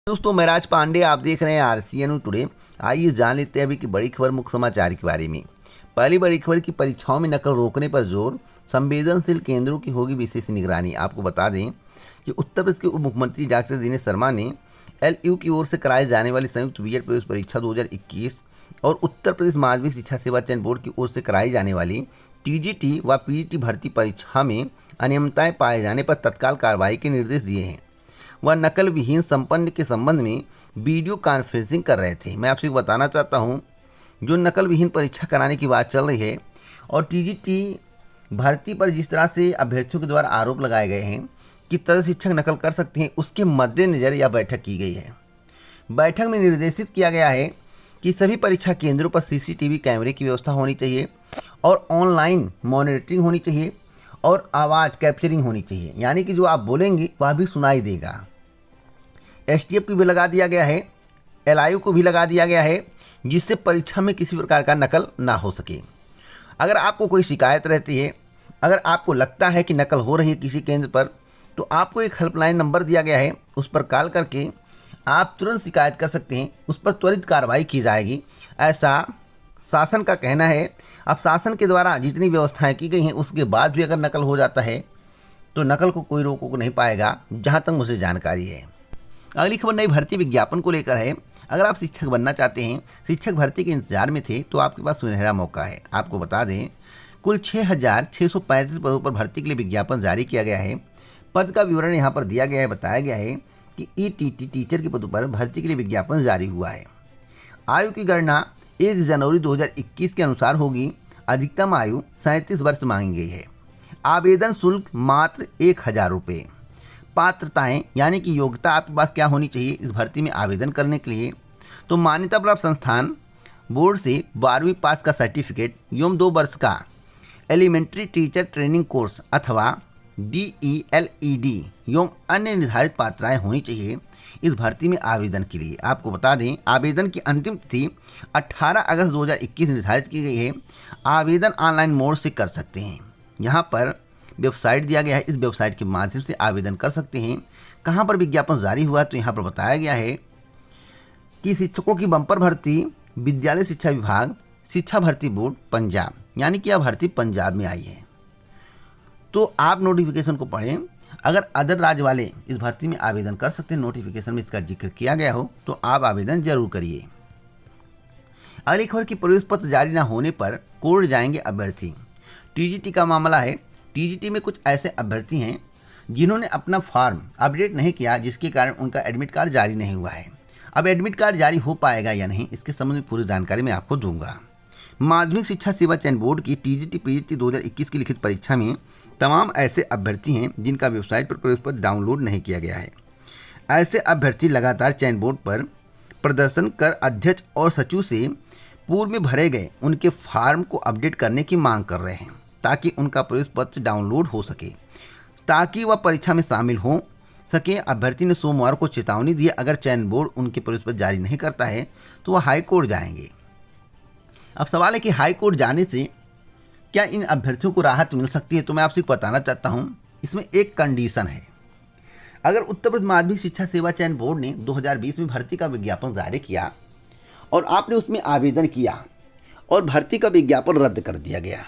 दोस्तों मैं राज पांडे, आप देख रहे हैं आरसीएन टुडे। आइए जान लेते हैं अभी की बड़ी खबर, मुख्य समाचार के बारे में। पहली बड़ी खबर की परीक्षाओं में नकल रोकने पर जोर, संवेदनशील केंद्रों की होगी विशेष निगरानी। आपको बता दें कि उत्तर प्रदेश के उप मुख्यमंत्री डॉक्टर दिनेश शर्मा ने एलयू की ओर से कराए जाने वाली संयुक्त बीएड प्रवेश परीक्षा 2021 और उत्तर प्रदेश माध्यमिक शिक्षा सेवा चयन बोर्ड की ओर से कराई जाने वाली टीजीटी व पीजीटी भर्ती परीक्षा में अनियमितताएं पाए जाने पर तत्काल कार्रवाई के निर्देश दिए हैं। वह नकल विहीन संपन्न के संबंध में वीडियो कॉन्फ्रेंसिंग कर रहे थे। मैं आपसे बताना चाहता हूं, जो नकल विहीन परीक्षा कराने की बात चल रही है और टीजीटी भर्ती पर जिस तरह से अभ्यर्थियों के द्वारा आरोप लगाए गए हैं कि तरह शिक्षक नकल कर सकते हैं, उसके मद्देनजर यह बैठक की गई है। बैठक में निर्देशित किया गया है कि सभी परीक्षा केंद्रों पर सीसीटीवी कैमरे की व्यवस्था होनी चाहिए और ऑनलाइन मॉनिटरिंग होनी चाहिए और आवाज़ कैप्चरिंग होनी चाहिए, यानी कि जो आप बोलेंगे वह भी सुनाई देगा। एसटीएफ को भी लगा दिया गया है, एलआईयू को भी लगा दिया गया है, जिससे परीक्षा में किसी प्रकार का नकल ना हो सके। अगर आपको कोई शिकायत रहती है, अगर आपको लगता है कि नकल हो रही है किसी केंद्र पर, तो आपको एक हेल्पलाइन नंबर दिया गया है, उस पर कॉल करके आप तुरंत शिकायत कर सकते हैं, उस पर त्वरित कार्रवाई की जाएगी, ऐसा शासन का कहना है। अब शासन के द्वारा जितनी व्यवस्थाएं की गई हैं उसके बाद भी अगर नकल हो जाता है तो नकल को कोई रोक नहीं पाएगा, जहां तक मुझे जानकारी है। अगली खबर नई भर्ती विज्ञापन को लेकर है। अगर आप शिक्षक बनना चाहते हैं, शिक्षक भर्ती के इंतजार में थे, तो आपके पास सुनहरा मौका है। आपको बता दें, कुल 6,635 पदों पर भर्ती के लिए विज्ञापन जारी किया गया है। पद का विवरण यहाँ पर दिया गया है। बताया गया है कि ईटीटी टीचर के पदों पर भर्ती के लिए विज्ञापन जारी हुआ है। आयु की गणना 1 जनवरी 2021 के अनुसार होगी। अधिकतम आयु 37 वर्ष मांगी गई है। आवेदन शुल्क मात्र 1,000 रुपये। पात्रताएं यानी कि योग्यता आपके पास क्या होनी चाहिए इस भर्ती में आवेदन करने के लिए, तो मान्यता प्राप्त संस्थान बोर्ड से 12वीं पास का सर्टिफिकेट एवं 2 वर्ष का एलिमेंट्री टीचर ट्रेनिंग कोर्स अथवा DELED एवं अन्य निर्धारित पात्रताएं होनी चाहिए इस भर्ती में आवेदन के लिए। आपको बता दें, आवेदन की अंतिम तिथि 18 अगस्त 2021 निर्धारित की गई है। आवेदन ऑनलाइन मोड से कर सकते हैं। यहाँ पर वेबसाइट दिया गया है, इस वेबसाइट के माध्यम से आवेदन कर सकते हैं। कहाँ पर विज्ञापन जारी हुआ, तो यहाँ पर बताया गया है कि शिक्षकों की बम्पर भर्ती विद्यालय शिक्षा विभाग शिक्षा भर्ती बोर्ड पंजाब, यानी कि यह भर्ती पंजाब में आई है। तो आप नोटिफिकेशन को पढ़ें। अगर अदर राज्य वाले इस भर्ती में आवेदन कर सकते हैं, नोटिफिकेशन में इसका जिक्र किया गया हो, तो आप आवेदन जरूर करिए। अगली खबर की प्रवेश पत्र जारी न होने पर कोर्ट जाएंगे अभ्यर्थी। टीजीटी का मामला है। टीजीटी में कुछ ऐसे अभ्यर्थी हैं जिन्होंने अपना फॉर्म अपडेट नहीं किया, जिसके कारण उनका एडमिट कार्ड जारी नहीं हुआ है। अब एडमिट कार्ड जारी हो पाएगा या नहीं, इसके संबंध में पूरी जानकारी मैं आपको दूंगा। माध्यमिक शिक्षा सेवा चयन बोर्ड की टीजीटी पीजीटी 2021 की लिखित परीक्षा में तमाम ऐसे अभ्यर्थी हैं जिनका वेबसाइट पर प्रवेश पत्र डाउनलोड नहीं किया गया है। ऐसे अभ्यर्थी लगातार चयन बोर्ड पर प्रदर्शन कर अध्यक्ष और सचिव से पूर्व में भरे गए उनके फार्म को अपडेट करने की मांग कर रहे हैं, ताकि उनका प्रवेश पत्र डाउनलोड हो सके, ताकि वह परीक्षा में शामिल हो सके। अभ्यर्थी ने सोमवार को चेतावनी दी, अगर चयन बोर्ड उनके प्रवेश पत्र जारी नहीं करता है तो वह हाई कोर्ट जाएंगे। अब सवाल है कि हाई कोर्ट जाने से क्या इन अभ्यर्थियों को राहत मिल सकती है, तो मैं आपसे बताना चाहता हूं, इसमें एक कंडीशन है। अगर उत्तर प्रदेश माध्यमिक शिक्षा सेवा चयन बोर्ड ने 2020 में भर्ती का विज्ञापन जारी किया और आपने उसमें आवेदन किया और भर्ती का विज्ञापन रद्द कर दिया गया,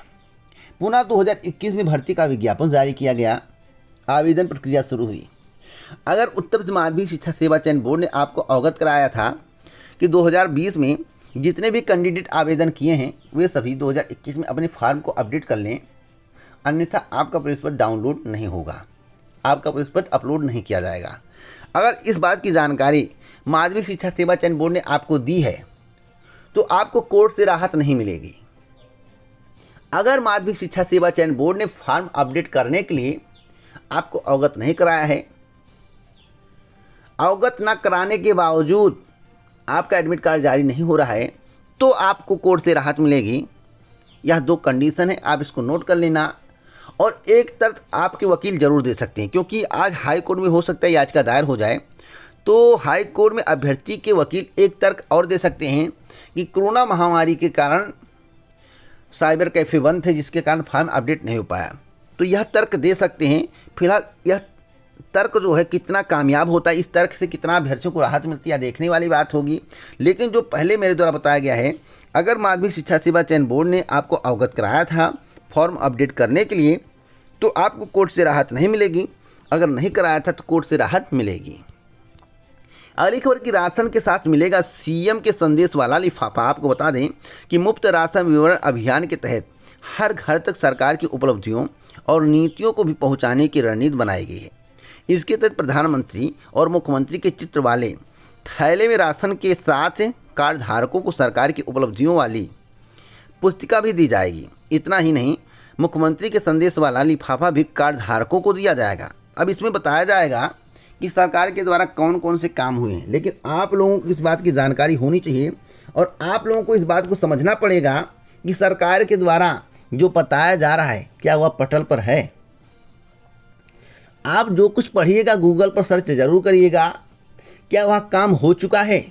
पुनः 2021 में भर्ती का विज्ञापन जारी किया गया, आवेदन प्रक्रिया शुरू हुई। अगर उत्तर प्रदेश माध्यमिक शिक्षा सेवा चयन बोर्ड ने आपको अवगत कराया था कि 2020 में जितने भी कैंडिडेट आवेदन किए हैं वे सभी 2021 में अपने फॉर्म को अपडेट कर लें, अन्यथा आपका प्रवेश पत्र डाउनलोड नहीं होगा, आपका प्रवेश पत्र अपलोड नहीं किया जाएगा। अगर इस बात की जानकारी माध्यमिक शिक्षा सेवा चयन बोर्ड ने आपको दी है तो आपको कोर्ट से राहत नहीं मिलेगी। अगर माध्यमिक शिक्षा सेवा चयन बोर्ड ने फॉर्म अपडेट करने के लिए आपको अवगत नहीं कराया है, अवगत न कराने के बावजूद आपका एडमिट कार्ड जारी नहीं हो रहा है, तो आपको कोर्ट से राहत मिलेगी। यह 2 कंडीशन है, आप इसको नोट कर लेना। और एक तर्क आपके वकील जरूर दे सकते हैं, क्योंकि आज हाई कोर्ट में हो सकता है याचिका दायर हो जाए, तो हाई कोर्ट में अभ्यर्थी के वकील एक तर्क और दे सकते हैं कि कोरोना महामारी के कारण साइबर कैफे बंद थे, जिसके कारण फॉर्म अपडेट नहीं हो पाया, तो यह तर्क दे सकते हैं। फिलहाल यह तर्क जो है कितना कामयाब होता है, इस तर्क से कितना अभ्यर्थियों को राहत मिलती है, देखने वाली बात होगी। लेकिन जो पहले मेरे द्वारा बताया गया है, अगर माध्यमिक शिक्षा सेवा चयन बोर्ड ने आपको अवगत कराया था फॉर्म अपडेट करने के लिए, तो आपको कोर्ट से राहत नहीं मिलेगी। अगर नहीं कराया था तो कोर्ट से राहत मिलेगी। अगली खबर की राशन के साथ मिलेगा सीएम के संदेश वाला लिफाफा। आपको बता दें कि मुफ्त राशन वितरण अभियान के तहत हर घर तक सरकार की उपलब्धियों और नीतियों को भी पहुंचाने की रणनीति बनाई गई है। इसके तहत प्रधानमंत्री और मुख्यमंत्री के चित्र वाले थैले में राशन के साथ कार्ड धारकों को सरकार की उपलब्धियों वाली पुस्तिका भी दी जाएगी। इतना ही नहीं, मुख्यमंत्री के संदेश वाला लिफाफा भी कार्ड धारकों को दिया जाएगा। अब इसमें बताया जाएगा कि सरकार के द्वारा कौन कौन से काम हुए हैं, लेकिन आप लोगों को इस बात की जानकारी होनी चाहिए और आप लोगों को इस बात को समझना पड़ेगा कि सरकार के द्वारा जो बताया जा रहा है क्या वह पटल पर है। आप जो कुछ पढ़िएगा गूगल पर सर्च जरूर करिएगा, क्या वह काम हो चुका है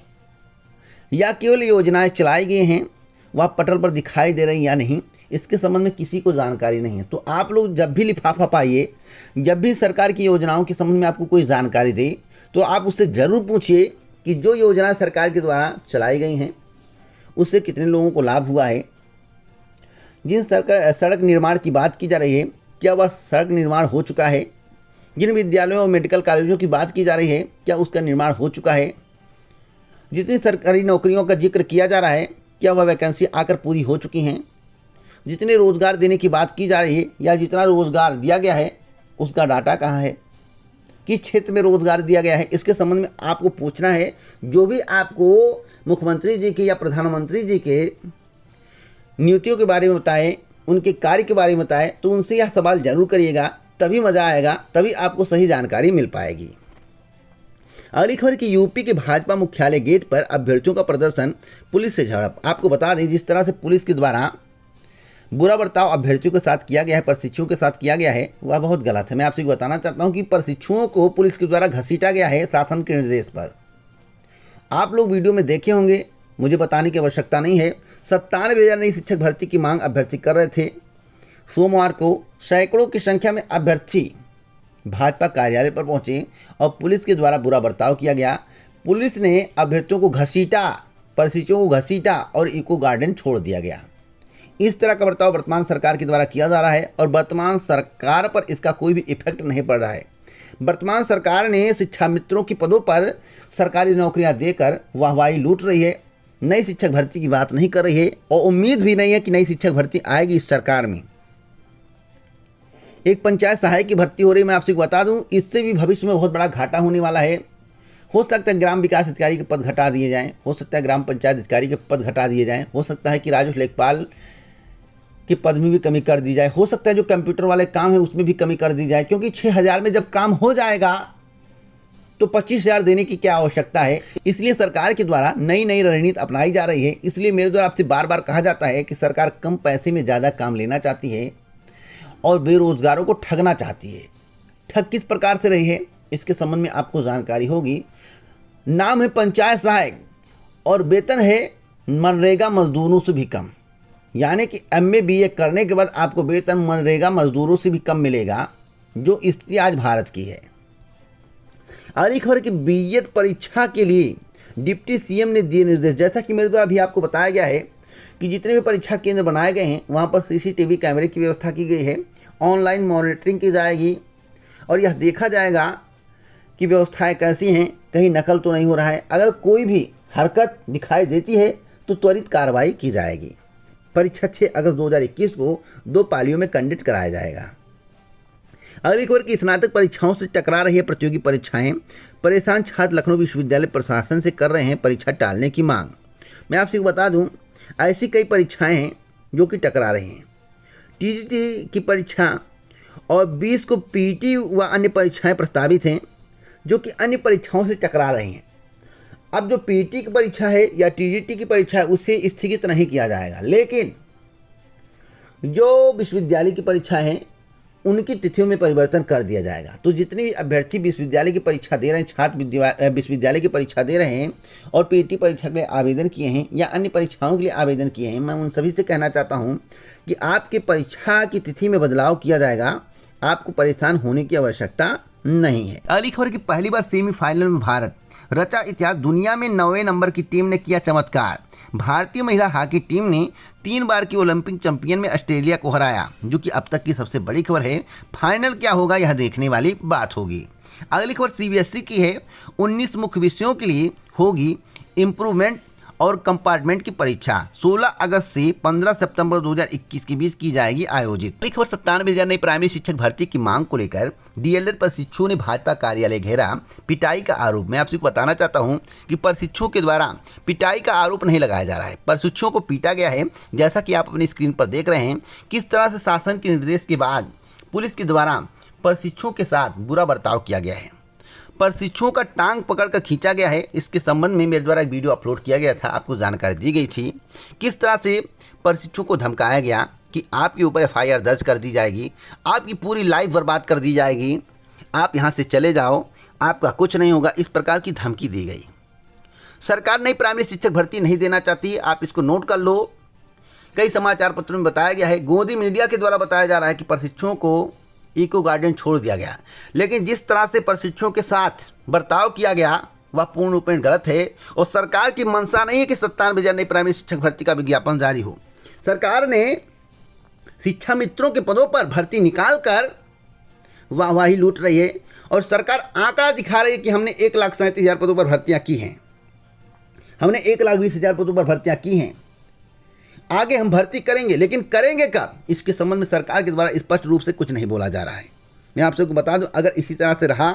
या केवल योजनाएं चलाई गई हैं, वह पटल पर दिखाई दे रही या नहीं, इसके संबंध में किसी को जानकारी नहीं है। तो आप लोग जब भी लिफाफा पाइए, जब भी सरकार की योजनाओं के संबंध में आपको कोई जानकारी दे, तो आप उससे ज़रूर पूछिए कि जो योजना सरकार के द्वारा चलाई गई हैं उससे कितने लोगों को लाभ हुआ है। जिन सड़क निर्माण की बात की जा रही है, क्या वह सड़क निर्माण हो चुका है। जिन विद्यालयों और मेडिकल कॉलेजों की बात की जा रही है, क्या उसका निर्माण हो चुका है। जितनी सरकारी नौकरियों का जिक्र किया जा रहा है, क्या वह वैकेंसी आकर पूरी हो चुकी हैं। जितने रोज़गार देने की बात की जा रही है या जितना रोज़गार दिया गया है उसका डाटा कहाँ है, किस क्षेत्र में रोज़गार दिया गया है, इसके संबंध में आपको पूछना है। जो भी आपको मुख्यमंत्री जी के या प्रधानमंत्री जी के नीतियों के बारे में बताएं, उनके कार्य के बारे में बताएं, तो उनसे यह सवाल जरूर करिएगा, तभी मज़ा आएगा, तभी आपको सही जानकारी मिल पाएगी। अगली खबर की यूपी के भाजपा मुख्यालय गेट पर अभ्यर्थियों का प्रदर्शन, पुलिस से झड़प। आपको बता दें जिस तरह से पुलिस के द्वारा बुरा बर्ताव अभ्यर्थियों के साथ किया गया है, प्रशिक्षुओं के साथ किया गया है, वह बहुत गलत है। मैं आपसे बताना चाहता हूं कि प्रशिक्षुओं को पुलिस के द्वारा घसीटा गया है शासन के निर्देश पर। आप लोग वीडियो में देखे होंगे, मुझे बताने की आवश्यकता नहीं है। 97,000 नई शिक्षक भर्ती की मांग अभ्यर्थी कर रहे थे। सोमवार को सैकड़ों की संख्या में अभ्यर्थी भाजपा कार्यालय पर पहुंचे और पुलिस के द्वारा बुरा बर्ताव किया गया। पुलिस ने अभ्यर्थियों को घसीटा, प्रशिक्षुओं को घसीटा और इको गार्डन छोड़ दिया गया। इस तरह का बर्ताव वर्तमान सरकार के द्वारा किया जा रहा है और वर्तमान सरकार पर इसका कोई भी इफेक्ट नहीं पड़ रहा है। वर्तमान सरकार ने शिक्षा मित्रों की पदों पर सरकारी नौकरियां देकर वाहवाही लूट रही है, नई शिक्षक भर्ती की बात नहीं कर रही है और उम्मीद भी नहीं है कि नई शिक्षक भर्ती आएगी इस सरकार में। एक पंचायत सहायक की भर्ती हो रही है, मैं आपसे बता दूं, इससे भी भविष्य में बहुत बड़ा घाटा होने वाला है। हो सकता है ग्राम विकास अधिकारी के पद घटा दिए जाएं, हो सकता है ग्राम पंचायत अधिकारी के पद घटा दिए जाएं, हो सकता है कि राजस्व लेखपाल के पद में भी कमी कर दी जाए, हो सकता है जो कंप्यूटर वाले काम है उसमें भी कमी कर दी जाए, क्योंकि 6,000 में जब काम हो जाएगा तो 25,000 देने की क्या आवश्यकता है। इसलिए सरकार के द्वारा नई नई रणनीति अपनाई जा रही है। इसलिए मेरे द्वारा आपसे बार बार कहा जाता है कि सरकार कम पैसे में ज़्यादा काम लेना चाहती है और बेरोजगारों को ठगना चाहती है। ठग किस प्रकार से रही है इसके संबंध में आपको जानकारी होगी। नाम है पंचायत सहायक और वेतन है मनरेगा मजदूरों से भी कम, यानी कि MA BA करने के बाद आपको वेतन मनरेगा मजदूरों से भी कम मिलेगा, जो स्थिति आज भारत की है। अगली खबर की B.Ed परीक्षा के लिए डिप्टी CM ने दिए निर्देश। जैसा कि मेरे द्वारा अभी आपको बताया गया है कि जितने भी परीक्षा केंद्र बनाए गए हैं वहाँ पर CCTV कैमरे की व्यवस्था की गई है, ऑनलाइन मॉनिटरिंग की जाएगी और यह देखा जाएगा कि व्यवस्थाएं कैसी हैं, कहीं नकल तो नहीं हो रहा है। अगर कोई भी हरकत दिखाई देती है तो त्वरित कार्रवाई की जाएगी। परीक्षा 6 अगस्त 2021 को 2 पालियों में कंडक्ट कराया जाएगा। अगली खबर की स्नातक परीक्षाओं से टकरा रही है प्रतियोगी परीक्षाएं, परेशान छात्र लखनऊ विश्वविद्यालय प्रशासन से कर रहे हैं परीक्षा टालने की मांग। मैं आपसे बता दूं, ऐसी कई परीक्षाएं हैं जो कि टकरा रही हैं। TGT की परीक्षा और 20 को PET व अन्य परीक्षाएं प्रस्तावित हैं जो कि अन्य परीक्षाओं से टकरा रही हैं। अब जो PET की परीक्षा है या TGT की परीक्षा है उसे स्थगित नहीं किया जाएगा, लेकिन जो विश्वविद्यालय की परीक्षा है उनकी तिथियों में परिवर्तन कर दिया जाएगा। तो जितने भी अभ्यर्थी विश्वविद्यालय की परीक्षा दे रहे हैं, छात्र विश्वविद्यालय की परीक्षा दे रहे हैं और PET परीक्षा के लिए आवेदन किए हैं या अन्य परीक्षाओं के लिए आवेदन किए हैं, मैं उन सभी से कहना चाहता हूं कि आपके परीक्षा की तिथि में बदलाव किया जाएगा। आपको परेशान होने की आवश्यकता नहीं है। अगली खबर की पहली बार सेमीफाइनल में भारत, रचा इतिहास, दुनिया में 9वें नंबर की टीम ने किया चमत्कार। भारतीय महिला हॉकी टीम ने 3 बार की ओलंपिक चैंपियन में ऑस्ट्रेलिया को हराया, जो कि अब तक की सबसे बड़ी खबर है। फाइनल क्या होगा यह देखने वाली बात होगी। अगली खबर सीबीएसई की है। 19 मुख्य विषयों के लिए होगी इम्प्रूवमेंट और कंपार्टमेंट की परीक्षा 16 अगस्त से 15 सितंबर 2021 के बीच की जाएगी आयोजित। अगली खबर 97,000 नई प्राइमरी शिक्षक भर्ती की मांग को लेकर डीएलएड प्रशिक्षुओं ने भाजपा कार्यालय घेरा, पिटाई का आरोप। मैं आपसे बताना चाहता हूं कि प्रशिक्षुओं के द्वारा पिटाई का आरोप नहीं लगाया जा रहा है, प्रशिक्षुओं को पीटा गया है। जैसा कि आप अपनी स्क्रीन पर देख रहे हैं किस तरह से शासन के निर्देश के बाद पुलिस के द्वारा प्रशिक्षुओं के साथ बुरा बर्ताव किया गया है, प्रशिक्षुओं का टांग पकड़कर खींचा गया है। इसके संबंध में मेरे द्वारा एक वीडियो अपलोड किया गया था, आपको जानकारी दी गई थी किस तरह से प्रशिक्षुओं को धमकाया गया कि आपके ऊपर एफआईआर दर्ज कर दी जाएगी, आपकी पूरी लाइफ बर्बाद कर दी जाएगी, आप यहाँ से चले जाओ, आपका कुछ नहीं होगा, इस प्रकार की धमकी दी गई। सरकार नई प्राइमरी शिक्षक भर्ती नहीं देना चाहती, आप इसको नोट कर लो। कई समाचार पत्रों में बताया गया है, गोदी मीडिया के द्वारा बताया जा रहा है कि प्रशिक्षुओं को इको गार्डन छोड़ दिया गया, लेकिन जिस तरह से प्रशिक्षुओं के साथ बर्ताव किया गया वह पूर्ण रूप में गलत है। और सरकार की मंशा नहीं है कि 97,000 नई प्राइमरी शिक्षक भर्ती का विज्ञापन जारी हो। सरकार ने शिक्षा मित्रों के पदों पर भर्ती निकाल कर वाहवाही लूट रही है और सरकार आंकड़ा दिखा रही है कि हमने 1,37,000 पदों पर भर्तियां की हैं, हमने 1,20,000 पदों पर भर्तियां की हैं, आगे हम भर्ती करेंगे, लेकिन करेंगे कब, इसके संबंध में सरकार के द्वारा स्पष्ट रूप से कुछ नहीं बोला जा रहा है। मैं आप सबको बता दूं, अगर इसी तरह से रहा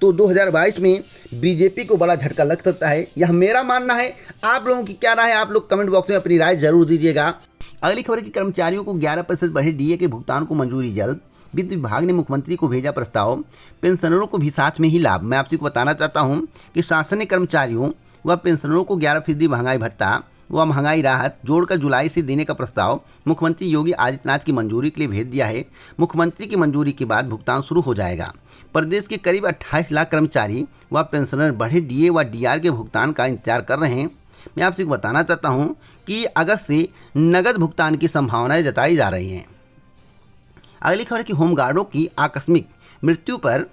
तो 2022 में बीजेपी को बड़ा झटका लग सकता है, यह मेरा मानना है। आप लोगों की क्या राय है, आप लोग कमेंट बॉक्स में अपनी राय जरूर दीजिएगा। अगली खबर की कर्मचारियों को 11% बढ़े डीए के भुगतान को मंजूरी जल्द, वित्त विभाग ने मुख्यमंत्री को भेजा प्रस्ताव, पेंशनरों को भी साथ में ही लाभ। मैं आपसे बताना चाहता हूँ कि शासन ने कर्मचारियों व पेंशनरों को 11% महंगाई भत्ता व महंगाई राहत जोड़कर जुलाई से देने का प्रस्ताव मुख्यमंत्री योगी आदित्यनाथ की मंजूरी के लिए भेज दिया है। मुख्यमंत्री की मंजूरी के बाद भुगतान शुरू हो जाएगा। प्रदेश के करीब 28 लाख कर्मचारी व पेंशनर बढ़े डीए व डीआर के भुगतान का इंतजार कर रहे हैं। मैं आपसे बताना चाहता हूं कि अगस्त से नगद भुगतान की संभावनाएं जताई जा रही हैं। अगली खबर की होमगार्डों की आकस्मिक मृत्यु पर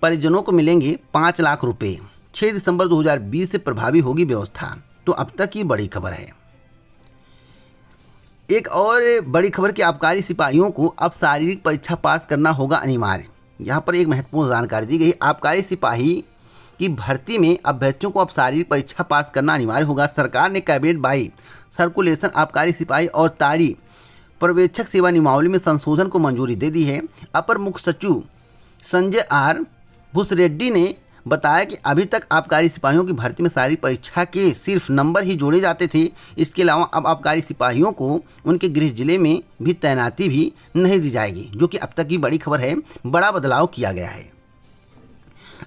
परिजनों को मिलेंगे 5 लाख रुपये, 6 दिसंबर 2020 से प्रभावी होगी व्यवस्था। तो अब तक की बड़ी खबर है। एक और बड़ी खबर कि आबकारी सिपाहियों को अब शारीरिक परीक्षा पास करना होगा अनिवार्य। यहाँ पर एक महत्वपूर्ण जानकारी दी गई, आबकारी सिपाही की भर्ती में अभ्यर्थियों को अब शारीरिक परीक्षा पास करना अनिवार्य होगा। सरकार ने कैबिनेट बाई सर्कुलेशन आबकारी सिपाही और ताड़ी पर्यवेक्षक सेवा नियमावली में संशोधन को मंजूरी दे दी है। अपर मुख्य सचिव संजय आर भूसरेड्डी ने बताया कि अभी तक आबकारी सिपाहियों की भर्ती में शारीरिक परीक्षा के सिर्फ नंबर ही जोड़े जाते थे। इसके अलावा अब आबकारी सिपाहियों को उनके गृह जिले में भी तैनाती भी नहीं दी जाएगी, जो कि अब तक की बड़ी खबर है। बड़ा बदलाव किया गया है।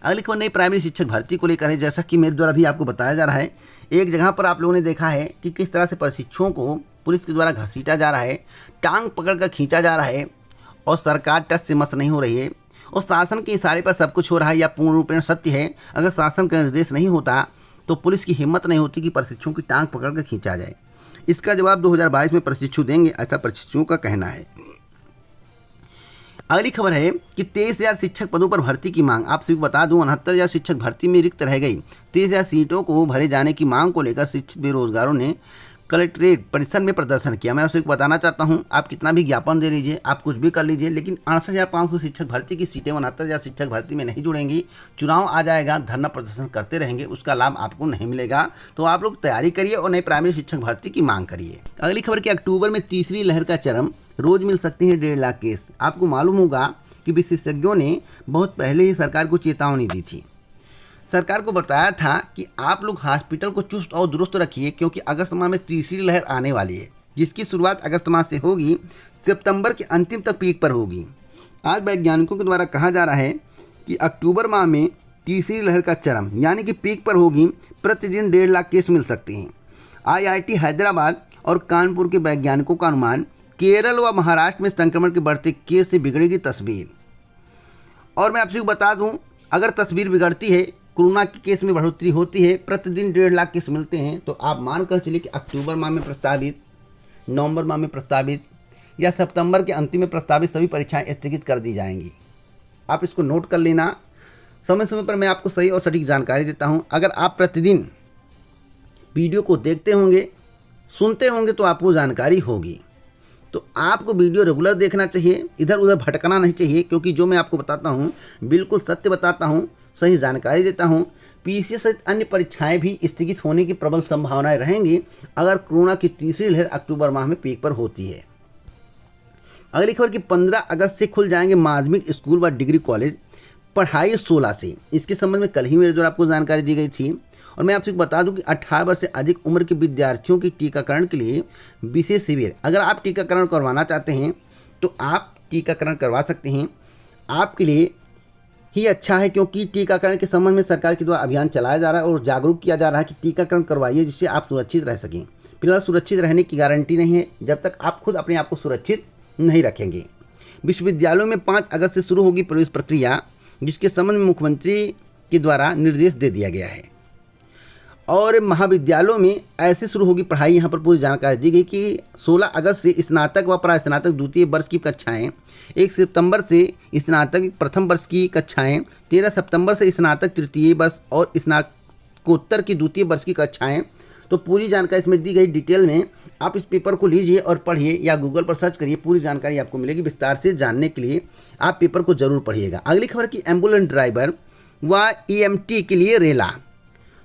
अगली खबर नई प्राइमरी शिक्षक भर्ती को लेकर है। जैसा कि मेरे द्वारा भी आपको बताया जा रहा है, एक जगह पर आप लोगों ने देखा है कि किस तरह से प्रशिक्षुओं को पुलिस के द्वारा घसीटा जा रहा है, टांग पकड़कर खींचा जा रहा है और सरकार टस से मस नहीं हो रही है और शासन के इशारे पर सब कुछ हो रहा है। या पूर्ण रूप में सत्य है। अगर शासन का निर्देश नहीं होता तो पुलिस की हिम्मत नहीं होती कि प्रशिक्षुओं की टांग पकड़कर खींचा जाए। इसका जवाब 2022 में प्रशिक्षु देंगे, ऐसा प्रशिक्षुओं का कहना है। अगली खबर है कि 23,000 शिक्षक पदों पर भर्ती की मांग। आप सभी बता दूं 69,000 शिक्षक भर्ती में रिक्त रह गई। 23,000 सीटों को भरे जाने की मांग को लेकर शिक्षित बेरोजगारों ने कलेक्ट्रेट परिसर में प्रदर्शन किया। मैं आपसे बताना चाहता हूं, आप कितना भी ज्ञापन दे लीजिए, आप कुछ भी कर लीजिए, लेकिन 68,500 शिक्षक भर्ती की सीटें 69,000 शिक्षक भर्ती में नहीं जुड़ेंगी। चुनाव आ जाएगा, धरना प्रदर्शन करते रहेंगे, उसका लाभ आपको नहीं मिलेगा। तो आप लोग तैयारी करिए और नई प्राइमरी शिक्षक भर्ती की मांग करिए। अगली खबर कि अक्टूबर में तीसरी लहर का चरम, रोज मिल सकते हैं 1.5 लाख केस। आपको मालूम होगा कि विशेषज्ञों ने बहुत पहले ही सरकार को चेतावनी दी थी। सरकार को बताया था कि आप लोग हॉस्पिटल को चुस्त और दुरुस्त रखिए, क्योंकि अगस्त माह में तीसरी लहर आने वाली है, जिसकी शुरुआत अगस्त माह से होगी, सितंबर के अंतिम तक पीक पर होगी। आज वैज्ञानिकों के द्वारा कहा जा रहा है कि अक्टूबर माह में तीसरी लहर का चरम यानी कि पीक पर होगी। प्रतिदिन 1.5 लाख केस मिल सकते हैं। IIT हैदराबाद और कानपुर के वैज्ञानिकों का अनुमान, केरल व महाराष्ट्र में संक्रमण के बढ़ते केस से बिगड़ेगी तस्वीर। और मैं आपसे बता दूं, अगर तस्वीर बिगड़ती है, कोरोना के केस में बढ़ोतरी होती है, प्रतिदिन 1.5 लाख केस मिलते हैं, तो आप मान कर चलिए कि अक्टूबर माह में प्रस्तावित, नवंबर माह में प्रस्तावित या सितंबर के अंतिम में प्रस्तावित सभी परीक्षाएं स्थगित कर दी जाएंगी। आप इसको नोट कर लेना। समय समय पर मैं आपको सही और सटीक जानकारी देता हूं। अगर आप प्रतिदिन वीडियो को देखते होंगे, सुनते होंगे तो आपको जानकारी होगी। तो आपको वीडियो रेगुलर देखना चाहिए, इधर उधर भटकना नहीं चाहिए, क्योंकि जो मैं आपको बताता हूँ बिल्कुल सत्य बताता हूँ, सही जानकारी देता हूँ। पीसीएस सहित अन्य परीक्षाएं भी स्थगित होने की प्रबल संभावनाएं रहेंगी अगर कोरोना की तीसरी लहर अक्टूबर माह में पीक पर होती है। अगली खबर कि 15 अगस्त से खुल जाएंगे माध्यमिक स्कूल व डिग्री कॉलेज, पढ़ाई 16 से। इसके संबंध में कल ही मेरे द्वारा आपको जानकारी दी गई थी। और मैं आपसे बता दूं कि 18 वर्ष से अधिक उम्र के विद्यार्थियों की टीकाकरण के लिए विशेष शिविर, अगर आप टीकाकरण करवाना चाहते हैं तो आप टीकाकरण करवा सकते हैं। आपके लिए ही अच्छा है, क्योंकि टीकाकरण के संबंध में सरकार के द्वारा अभियान चलाया जा रहा है और जागरूक किया जा रहा है कि टीकाकरण करवाइए, जिससे आप सुरक्षित रह सकें। फिलहाल सुरक्षित रहने की गारंटी नहीं है जब तक आप खुद अपने आप को सुरक्षित नहीं रखेंगे। विश्वविद्यालयों में 5 अगस्त से शुरू होगी प्रवेश प्रक्रिया, जिसके संबंध में मुख्यमंत्री के द्वारा निर्देश दे दिया गया है। और महाविद्यालयों में ऐसे शुरू होगी पढ़ाई। यहाँ पर पूरी जानकारी दी गई कि 16 अगस्त से स्नातक व प्रास्नातक द्वितीय वर्ष की कक्षाएं, 1 सितंबर से स्नातक प्रथम वर्ष की कक्षाएं, 13 सितंबर से स्नातक तृतीय वर्ष और स्नातकोत्तर की द्वितीय वर्ष की कक्षाएं। तो पूरी जानकारी इसमें दी गई डिटेल में। आप इस पेपर को लीजिए और पढ़िए, या गूगल पर सर्च करिए, पूरी जानकारी आपको मिलेगी। विस्तार से जानने के लिए आप पेपर को जरूर पढ़िएगा। अगली खबर की एम्बुलेंस ड्राइवर व ईएमटी के लिए रेला।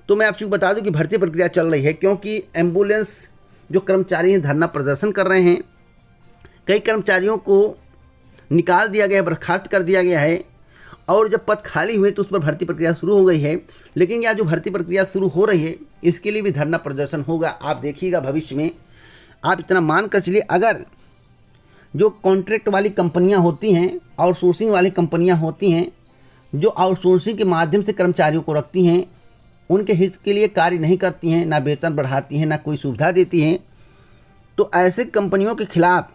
तो मैं आपको बता दूं कि भर्ती प्रक्रिया चल रही है, क्योंकि एम्बुलेंस जो कर्मचारी हैं धरना प्रदर्शन कर रहे हैं। कई कर्मचारियों को निकाल दिया गया, बर्खास्त कर दिया गया है, और जब पद खाली हुए तो उस पर भर्ती प्रक्रिया शुरू हो गई है। लेकिन यह जो भर्ती प्रक्रिया शुरू हो रही है इसके लिए भी धरना प्रदर्शन होगा। आप देखिएगा भविष्य में। आप इतना मान कर चलिए, अगर जो कॉन्ट्रैक्ट वाली कंपनियां होती हैं, आउटसोर्सिंग वाली कंपनियां होती हैं, जो आउटसोर्सिंग के माध्यम से कर्मचारियों को रखती हैं, उनके हित के लिए कार्य नहीं करती हैं, ना वेतन बढ़ाती हैं, ना कोई सुविधा देती हैं, तो ऐसे कंपनियों के खिलाफ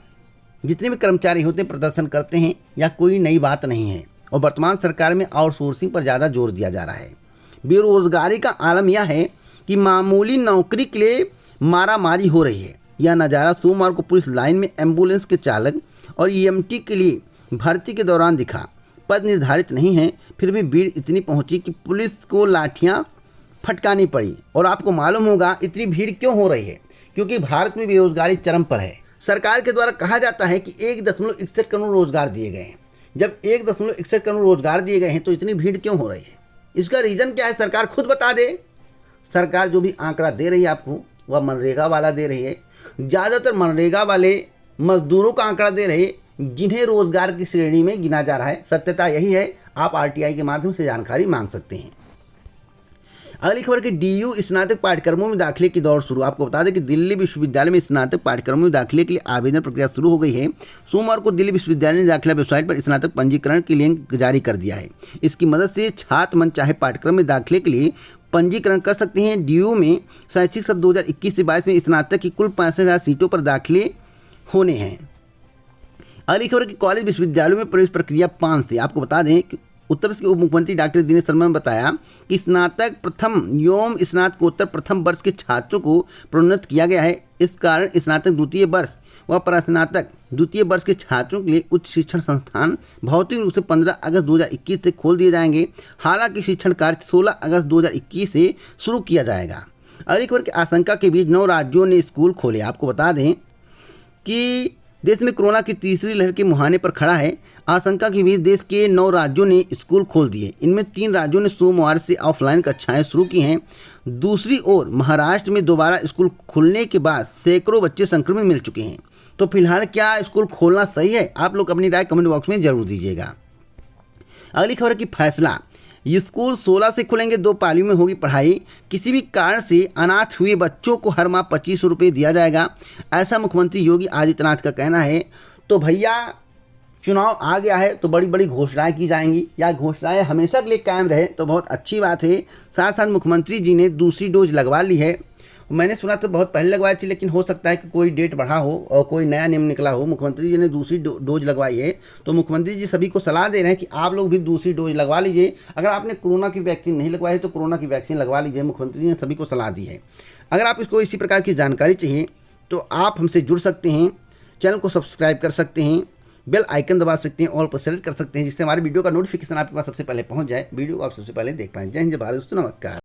जितने भी कर्मचारी होते हैं प्रदर्शन करते हैं। या कोई नई बात नहीं है। और वर्तमान सरकार में आउटसोर्सिंग पर ज़्यादा जोर दिया जा रहा है। बेरोजगारी का आलम यह है कि मामूली नौकरी के लिए मारामारी हो रही है। यह नज़ारा सोमवार को पुलिस लाइन में एम्बुलेंस के चालक और ईएमटी के लिए भर्ती के दौरान दिखा। पद निर्धारित नहीं है, फिर भी भीड़ इतनी पहुंची कि पुलिस को लाठियां फटकानी पड़ी। और आपको मालूम होगा इतनी भीड़ क्यों हो रही है, क्योंकि भारत में बेरोजगारी चरम पर है। सरकार के द्वारा कहा जाता है कि 1.61 करोड़ रोजगार दिए गए हैं। जब 1.61 करोड़ रोजगार दिए गए हैं तो इतनी भीड़ क्यों हो रही है? इसका रीज़न क्या है? सरकार खुद बता दे। सरकार जो भी आंकड़ा दे रही है आपको, वह मनरेगा वाला दे रही है। ज़्यादातर मनरेगा वाले मजदूरों का आंकड़ा दे रहे, जिन्हें रोजगार की श्रेणी में गिना जा रहा है। सत्यता यही है। आप आरटीआई के माध्यम से जानकारी मांग सकते हैं। अगली खबर कि डीयू स्नातक पाठ्यक्रमों में दाखिले की दौड़ शुरू। आपको बता दें कि दिल्ली विश्वविद्यालय में स्नातक पाठ्यक्रमों में दाखिले के लिए आवेदन प्रक्रिया शुरू हो गई है। सोमवार को दिल्ली विश्वविद्यालय ने दाखिला वेबसाइट पर स्नातक पंजीकरण की लिंक जारी कर दिया है। इसकी मदद से छात्र मन चाहे पाठ्यक्रम में दाखिले के लिए पंजीकरण कर सकते हैं। डीयू में शैक्षिक सत्र 2021 से 22 में स्नातक की कुल 65,000 सीटों पर दाखिले होने हैं। अगली खबर कि कॉलेज विश्वविद्यालयों में प्रवेश प्रक्रिया 5 से। आपको बता दें कि उत्तर प्रदेश के उप मुख्यमंत्री डॉक्टर दिनेश शर्मा ने बताया कि स्नातक प्रथम एवं स्नातकोत्तर प्रथम वर्ष के छात्रों को प्रोन्नत किया गया है। इस कारण स्नातक द्वितीय वर्ष व प्रास्नातक द्वितीय वर्ष के छात्रों के लिए उच्च शिक्षण संस्थान भौतिक रूप से 15 अगस्त 2021 से खोल दिए जाएंगे। हालांकि शिक्षण कार्य 16 अगस्त 2021 से शुरू किया जाएगा। अगली खबर की आशंका के बीच 9 राज्यों ने स्कूल खोले। आपको बता दें कि देश में कोरोना की तीसरी लहर के मुहाने पर खड़ा है। आशंका के बीच देश के 9 राज्यों ने स्कूल खोल दिए। इनमें 3 राज्यों ने सोमवार से ऑफलाइन कक्षाएं शुरू की हैं। दूसरी ओर महाराष्ट्र में दोबारा स्कूल खुलने के बाद सैकड़ों बच्चे संक्रमित मिल चुके हैं। तो फिलहाल क्या स्कूल खोलना सही है? आप लोग अपनी राय कमेंट बॉक्स में जरूर दीजिएगा। अगली खबर की फैसला, ये स्कूल 16 से खुलेंगे। 2 पालियों में होगी पढ़ाई। किसी भी कारण से अनाथ हुए बच्चों को हर माह 2500 रुपये दिया जाएगा, ऐसा मुख्यमंत्री योगी आदित्यनाथ का कहना है। तो भैया चुनाव आ गया है तो बड़ी बड़ी घोषणाएं की जाएंगी, या घोषणाएं हमेशा के लिए कायम रहे तो बहुत अच्छी बात है। साथ साथ मुख्यमंत्री जी ने दूसरी डोज लगवा ली है। मैंने सुना तो बहुत पहले लगवाई थी, लेकिन हो सकता है कि कोई डेट बढ़ा हो और कोई नया नियम निकला हो। मुख्यमंत्री जी ने दूसरी डोज लगवाई है, तो मुख्यमंत्री जी सभी को सलाह दे रहे हैं कि आप लोग भी दूसरी डोज लगवा लीजिए। अगर आपने कोरोना की वैक्सीन नहीं लगवाई है तो कोरोना की वैक्सीन लगवा लीजिए। मुख्यमंत्री जी ने सभी को सलाह दी है। अगर आप इसको इसी प्रकार की जानकारी चाहिए तो आप हमसे जुड़ सकते हैं, चैनल को सब्सक्राइब कर सकते हैं। बेल आइकन दबा सकते हैं, ऑल पर सेलेक्ट कर सकते हैं, जिससे हमारे वीडियो का नोटिफिकेशन आपके पास सबसे पहले पहुंच जाए, वीडियो को आप सबसे पहले देख पाएं। जय हिंद, जय भारत दोस्तों, नमस्कार।